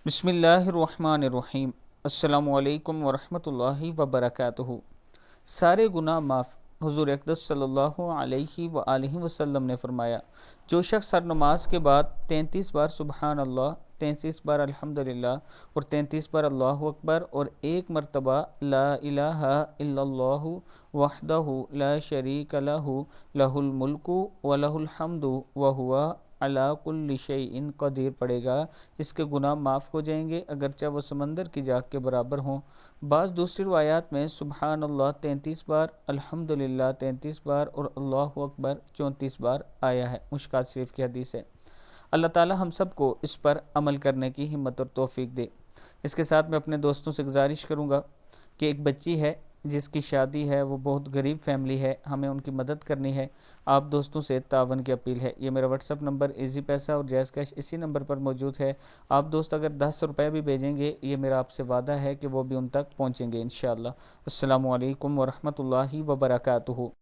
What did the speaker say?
بسم اللہ الرحمن الرحیم۔ السلام علیکم ورحمۃ اللہ وبرکاتہ۔ سارے گناہ معاف۔ حضور اقدس صلی اللہ علیہ وآلہ وسلم نے فرمایا، جو شخص ہر نماز کے بعد 33 بار سبحان اللہ، 33 بار الحمدللہ اور 33 بار اللہ اکبر اور ایک مرتبہ لا الہ الا اللہ وحدہ لا شریک لہ لہ الملک ولہ الحمد وہو علی کل شیء قدیر پڑے گا، اس کے گناہ معاف ہو جائیں گے اگرچہ وہ سمندر کی جاگ کے برابر ہوں۔ بعض دوسری روایات میں سبحان اللہ 33 بار، الحمدللہ 33 بار اور اللہ اکبر 34 بار آیا ہے۔ مشکوٰۃ شریف کی حدیث ہے۔ اللہ تعالی ہم سب کو اس پر عمل کرنے کی ہمت اور توفیق دے۔ اس کے ساتھ میں اپنے دوستوں سے گزارش کروں گا کہ ایک بچی ہے جس کی شادی ہے، وہ بہت غریب فیملی ہے، ہمیں ان کی مدد کرنی ہے۔ آپ دوستوں سے تعاون کی اپیل ہے۔ یہ میرا واٹس ایپ نمبر ایزی پیسہ اور جائز کیش اسی نمبر پر موجود ہے۔ آپ دوست اگر 10 روپے بھی بھیجیں گے، یہ میرا آپ سے وعدہ ہے کہ وہ بھی ان تک پہنچیں گے انشاءاللہ۔ السلام علیکم ورحمۃ اللہ وبرکاتہ۔